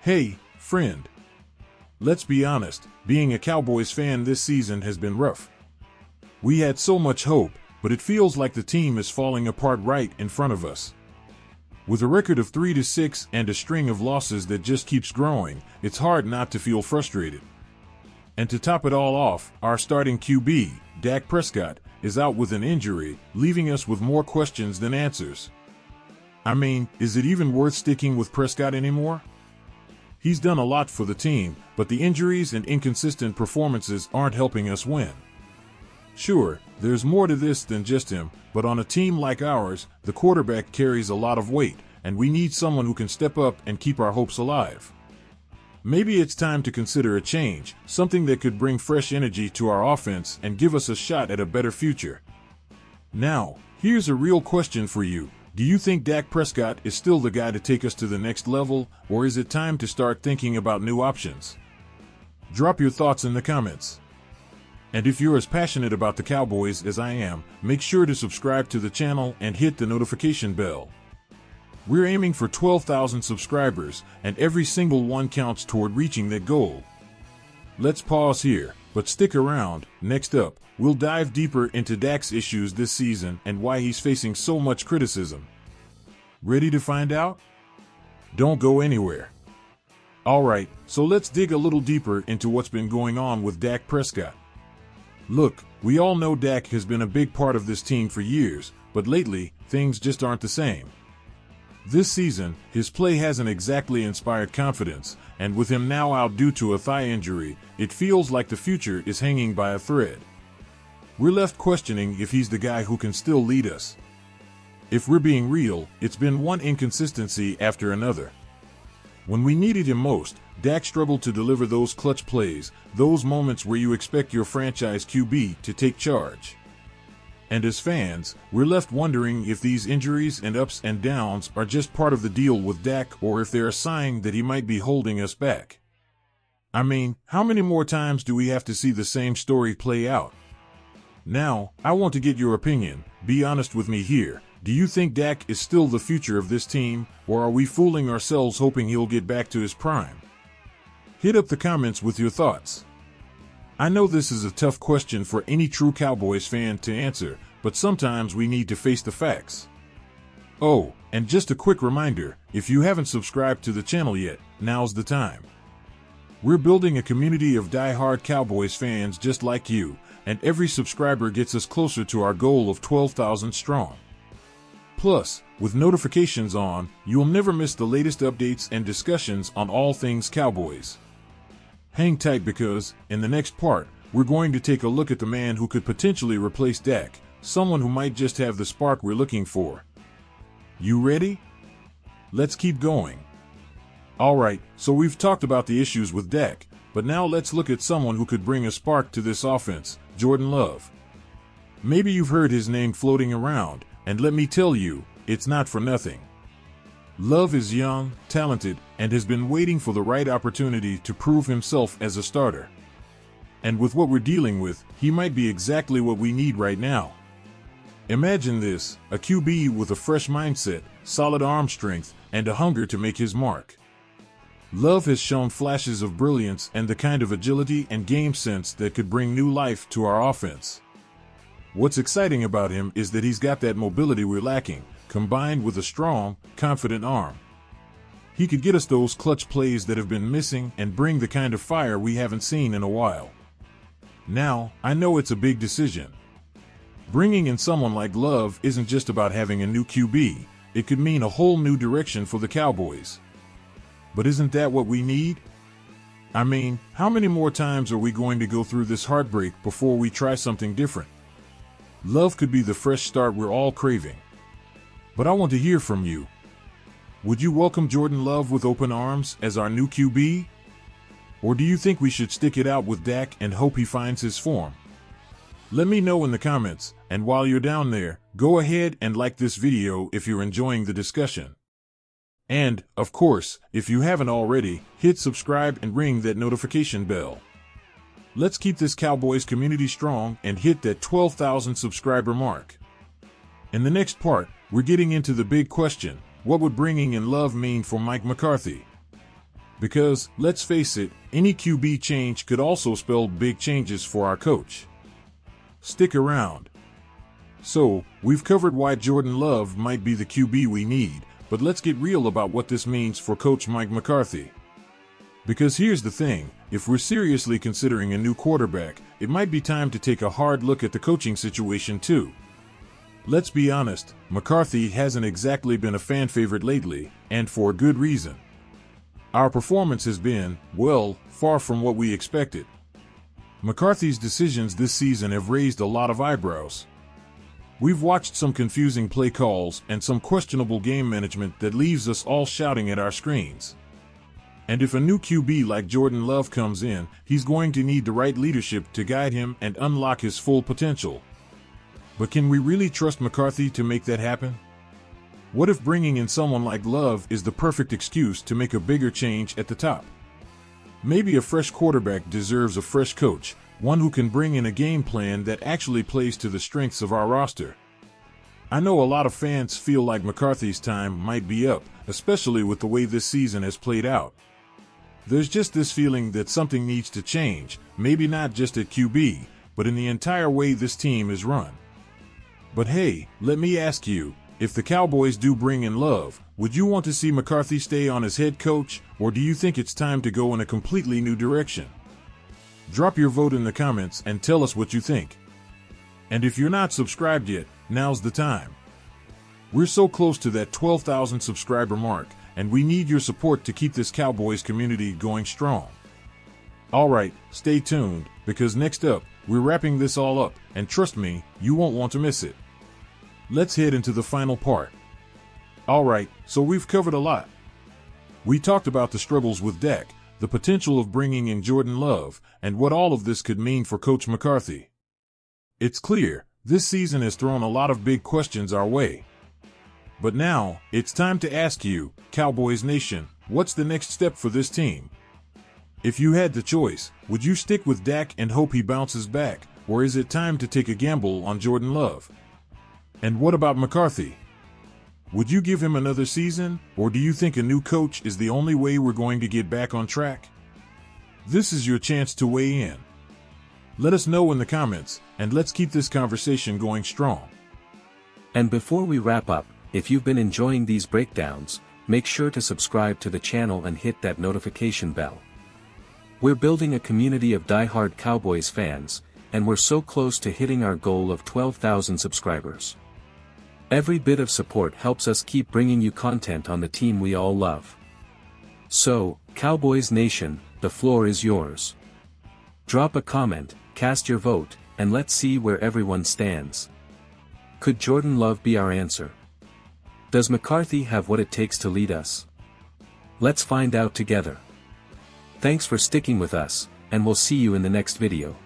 Hey, friend. Let's be honest, being a Cowboys fan this season has been rough. We had so much hope, but it feels like the team is falling apart right in front of us. With a record of 3-6 and a string of losses that just keeps growing, it's hard not to feel frustrated. And to top it all off, our starting QB, Dak Prescott, is out with an injury, leaving us with more questions than answers. I mean, is it even worth sticking with Prescott anymore? He's done a lot for the team, but the injuries and inconsistent performances aren't helping us win. Sure, there's more to this than just him, but on a team like ours, the quarterback carries a lot of weight, and we need someone who can step up and keep our hopes alive. Maybe it's time to consider a change, something that could bring fresh energy to our offense and give us a shot at a better future. Now, here's a real question for you. Do you think Dak Prescott is still the guy to take us to the next level, or is it time to start thinking about new options? Drop your thoughts in the comments. And if you're as passionate about the Cowboys as I am, make sure to subscribe to the channel and hit the notification bell. We're aiming for 12,000 subscribers, and every single one counts toward reaching that goal. Let's pause here, but stick around. Next up, we'll dive deeper into Dak's issues this season and why he's facing so much criticism. Ready to find out? Don't go anywhere. Alright, so let's dig a little deeper into what's been going on with Dak Prescott. Look, we all know Dak has been a big part of this team for years, but lately, things just aren't the same. This season, his play hasn't exactly inspired confidence, and with him now out due to a thigh injury, it feels like the future is hanging by a thread. We're left questioning if he's the guy who can still lead us. If we're being real, it's been one inconsistency after another. When we needed him most, Dak struggled to deliver those clutch plays, those moments where you expect your franchise QB to take charge. And as fans, we're left wondering if these injuries and ups and downs are just part of the deal with Dak or if they're a sign that he might be holding us back. I mean, how many more times do we have to see the same story play out? Now, I want to get your opinion. Be honest with me here. Do you think Dak is still the future of this team, or are we fooling ourselves hoping he'll get back to his prime? Hit up the comments with your thoughts. I know this is a tough question for any true Cowboys fan to answer, but sometimes we need to face the facts. Oh, and just a quick reminder, if you haven't subscribed to the channel yet, now's the time. We're building a community of die-hard Cowboys fans just like you, and every subscriber gets us closer to our goal of 12,000 strong. Plus, with notifications on, you'll never miss the latest updates and discussions on all things Cowboys. Hang tight because, in the next part, we're going to take a look at the man who could potentially replace Dak, someone who might just have the spark we're looking for. You ready? Let's keep going. Alright, so we've talked about the issues with Dak, but now let's look at someone who could bring a spark to this offense, Jordan Love. Maybe you've heard his name floating around, and let me tell you, it's not for nothing. Love is young, talented, and has been waiting for the right opportunity to prove himself as a starter. And with what we're dealing with, he might be exactly what we need right now. Imagine this, a QB with a fresh mindset, solid arm strength, and a hunger to make his mark. Love has shown flashes of brilliance and the kind of agility and game sense that could bring new life to our offense. What's exciting about him is that he's got that mobility we're lacking, combined with a strong, confident arm. He could get us those clutch plays that have been missing and bring the kind of fire we haven't seen in a while. Now, I know it's a big decision. Bringing in someone like Love isn't just about having a new QB, it could mean a whole new direction for the Cowboys. But isn't that what we need? I mean, how many more times are we going to go through this heartbreak before we try something different? Love could be the fresh start we're all craving. But I want to hear from you. Would you welcome Jordan Love with open arms as our new QB? Or do you think we should stick it out with Dak and hope he finds his form? Let me know in the comments, and while you're down there, go ahead and like this video if you're enjoying the discussion. And, of course, if you haven't already, hit subscribe and ring that notification bell. Let's keep this Cowboys community strong and hit that 12,000 subscriber mark. In the next part, we're getting into the big question: what would bringing in Love mean for Mike McCarthy? Because, let's face it, any QB change could also spell big changes for our coach. Stick around. So, we've covered why Jordan Love might be the QB we need, but let's get real about what this means for Coach Mike McCarthy. Because here's the thing, if we're seriously considering a new quarterback, it might be time to take a hard look at the coaching situation too. Let's be honest, McCarthy hasn't exactly been a fan favorite lately, and for good reason. Our performance has been, well, far from what we expected. McCarthy's decisions this season have raised a lot of eyebrows. We've watched some confusing play calls and some questionable game management that leaves us all shouting at our screens. And if a new QB like Jordan Love comes in, he's going to need the right leadership to guide him and unlock his full potential. But can we really trust McCarthy to make that happen? What if bringing in someone like Love is the perfect excuse to make a bigger change at the top? Maybe a fresh quarterback deserves a fresh coach, one who can bring in a game plan that actually plays to the strengths of our roster. I know a lot of fans feel like McCarthy's time might be up, especially with the way this season has played out. There's just this feeling that something needs to change, maybe not just at QB, but in the entire way this team is run. But hey, let me ask you, if the Cowboys do bring in Love, would you want to see McCarthy stay on as head coach, or do you think it's time to go in a completely new direction? Drop your vote in the comments and tell us what you think. And if you're not subscribed yet, now's the time. We're so close to that 12,000 subscriber mark, and we need your support to keep this Cowboys community going strong. Alright, stay tuned, because next up, we're wrapping this all up, and trust me, you won't want to miss it. Let's head into the final part. Alright, so we've covered a lot. We talked about the struggles with Dak, the potential of bringing in Jordan Love, and what all of this could mean for Coach McCarthy. It's clear, this season has thrown a lot of big questions our way. But now, it's time to ask you, Cowboys Nation, what's the next step for this team? If you had the choice, would you stick with Dak and hope he bounces back, or is it time to take a gamble on Jordan Love? And what about McCarthy? Would you give him another season, or do you think a new coach is the only way we're going to get back on track? This is your chance to weigh in. Let us know in the comments, and let's keep this conversation going strong. And before we wrap up, if you've been enjoying these breakdowns, make sure to subscribe to the channel and hit that notification bell. We're building a community of die-hard Cowboys fans, and we're so close to hitting our goal of 12,000 subscribers. Every bit of support helps us keep bringing you content on the team we all love. So, Cowboys Nation, the floor is yours. Drop a comment, cast your vote, and let's see where everyone stands. Could Jordan Love be our answer? Does McCarthy have what it takes to lead us? Let's find out together. Thanks for sticking with us, and we'll see you in the next video.